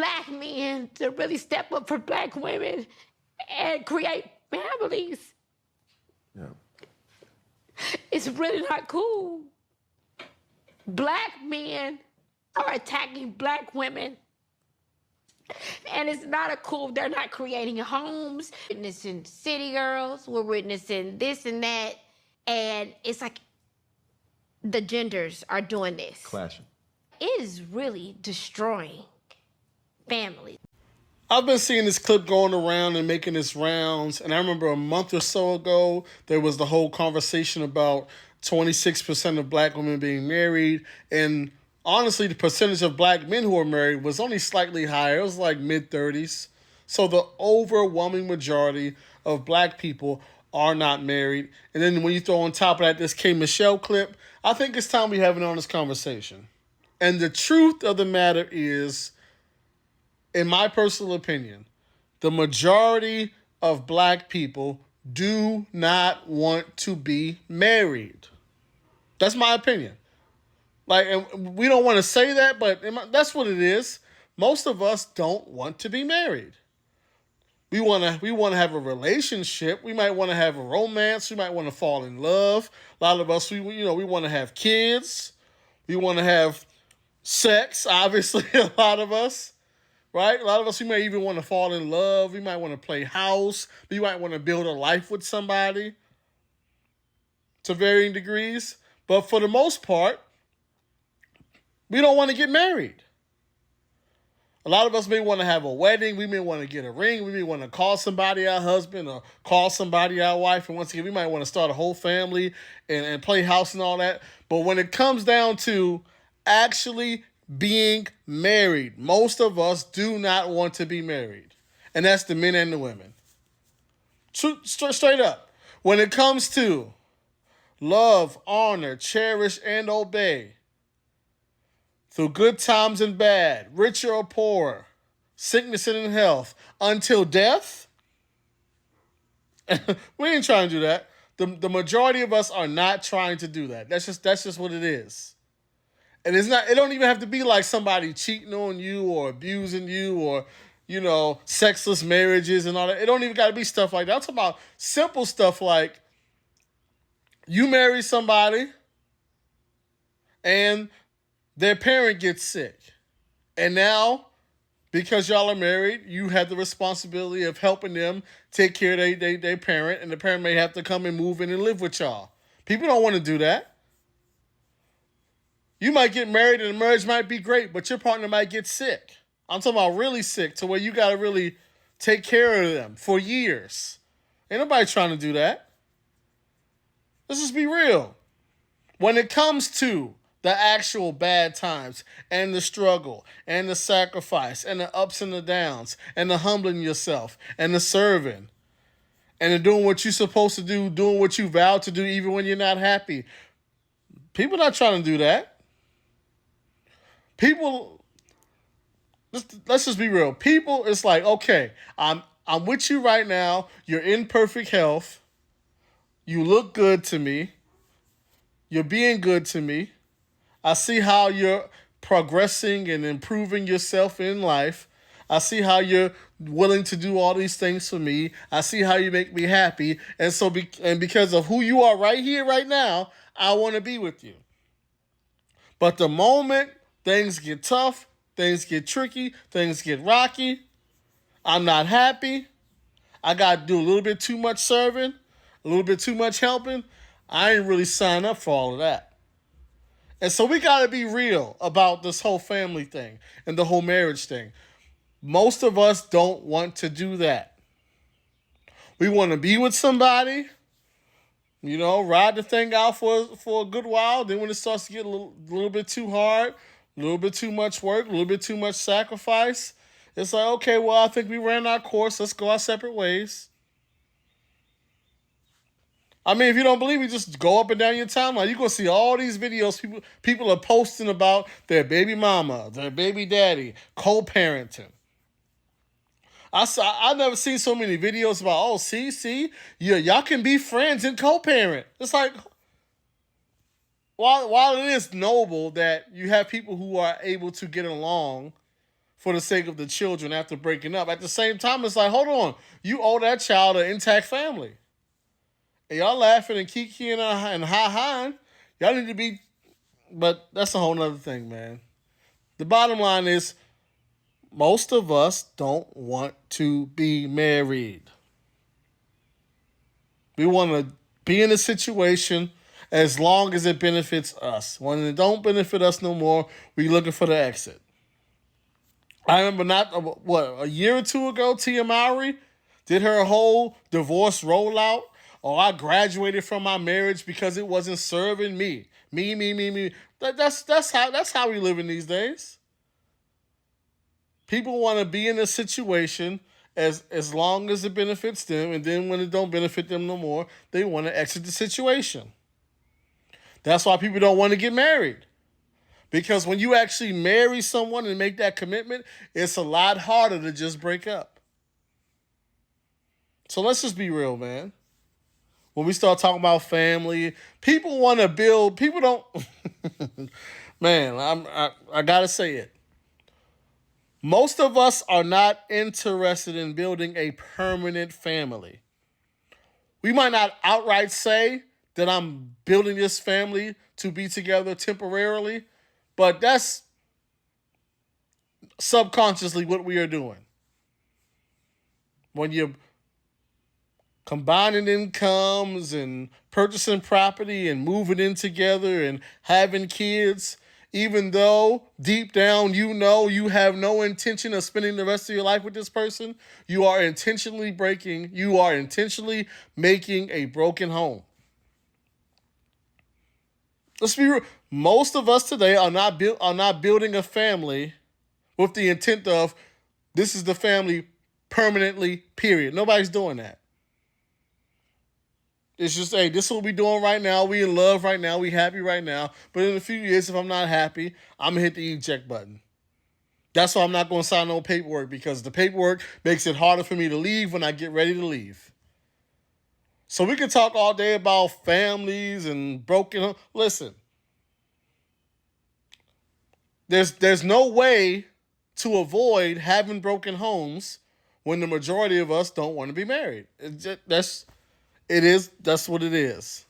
black men to really step up for black women and create families. Yeah. It's really not cool. Black men are attacking black women. And it's not a cool, they're not creating homes. We're witnessing city girls, we're witnessing this and that. And it's like the genders are doing this. Clashing. It is really destroying families. I've been seeing this clip going around and making its rounds, and I remember a month or so ago, there was the whole conversation about 26% of black women being married, and honestly, the percentage of black men who are married was only slightly higher. It was like mid-30s. So the overwhelming majority of black people are not married. And then when you throw on top of that this K. Michelle clip, I think it's time we have an honest conversation. And the truth of the matter is, in my personal opinion, the majority of black people do not want to be married. That's my opinion. Like, and we don't want to say that, but that's what it is. Most of us don't want to be married. We want to have a relationship. We might want to have a romance. We might want to fall in love. A lot of us, we want to have kids. We want to have sex, obviously, a lot of us. Right? A lot of us, we may even want to fall in love. We might want to play house. We might want to build a life with somebody to varying degrees. But for the most part, we don't want to get married. A lot of us may want to have a wedding. We may want to get a ring. We may want to call somebody our husband or call somebody our wife. And once again, we might want to start a whole family and play house and all that. But when it comes down to actually being married, most of us do not want to be married. And that's the men and the women. Straight up. When it comes to love, honor, cherish, and obey, through good times and bad, rich or poor, sickness and in health, until death, we ain't trying to do that. The majority of us are not trying to do that. That's just what it is. And it don't even have to be like somebody cheating on you or abusing you or, sexless marriages and all that. It don't even got to be stuff like that. I'm talking about simple stuff like you marry somebody and their parent gets sick. And now, because y'all are married, you have the responsibility of helping them take care of their parent, and the parent may have to come and move in and live with y'all. People don't want to do that. You might get married and the marriage might be great, but your partner might get sick. I'm talking about really sick to where you got to really take care of them for years. Ain't nobody trying to do that. Let's just be real. When it comes to the actual bad times and the struggle and the sacrifice and the ups and the downs and the humbling yourself and the serving and the doing what you're supposed to do, doing what you vowed to do even when you're not happy, people not trying to do that. People, let's just be real. People, it's like, okay, I'm with you right now. You're in perfect health. You look good to me. You're being good to me. I see how you're progressing and improving yourself in life. I see how you're willing to do all these things for me. I see how you make me happy. And so, because of who you are right here, right now, I want to be with you. But the moment things get tough, things get tricky, things get rocky, I'm not happy, I got to do a little bit too much serving, a little bit too much helping, I ain't really signed up for all of that. And so we got to be real about this whole family thing and the whole marriage thing. Most of us don't want to do that. We want to be with somebody, ride the thing out for a good while. Then when it starts to get a little bit too hard, a little bit too much work, a little bit too much sacrifice, it's like, okay, well, I think we ran our course. Let's go our separate ways. I mean, if you don't believe me, just go up and down your timeline. You're going to see all these videos people are posting about their baby mama, their baby daddy, co-parenting. I never seen so many videos about, y'all can be friends and co-parent. It's like, while it is noble that you have people who are able to get along for the sake of the children after breaking up. At the same time, it's like, hold on, you owe that child an intact family. And y'all laughing and kikiing and ha-haing. Y'all need to be, but that's a whole nother thing, man. The bottom line is, most of us don't want to be married. We want to be in a situation as long as it benefits us. When it don't benefit us no more, we looking for the exit. I remember a year or two ago, Tia Mowry did her whole divorce rollout. Oh, I graduated from my marriage because it wasn't serving me. Me. That's how we living these days. People want to be in a situation as long as it benefits them, and then when it don't benefit them no more, they want to exit the situation. That's why people don't want to get married. Because when you actually marry someone and make that commitment, it's a lot harder to just break up. So let's just be real, man. When we start talking about family, people want to build. People don't. Man, I gotta say it. Most of us are not interested in building a permanent family. We might not outright say that I'm building this family to be together temporarily, but that's subconsciously what we are doing. When you're combining incomes and purchasing property and moving in together and having kids, even though deep down you have no intention of spending the rest of your life with this person, you are intentionally making a broken home. Let's be real. Most of us today are not building a family with the intent of this is the family permanently, period. Nobody's doing that. It's just, hey, this is what we're doing right now. We in love right now. We happy right now. But in a few years, if I'm not happy, I'm going to hit the eject button. That's why I'm not going to sign no paperwork, because the paperwork makes it harder for me to leave when I get ready to leave. So we can talk all day about families and broken. Listen, there's no way to avoid having broken homes when the majority of us don't want to be married. That's what it is.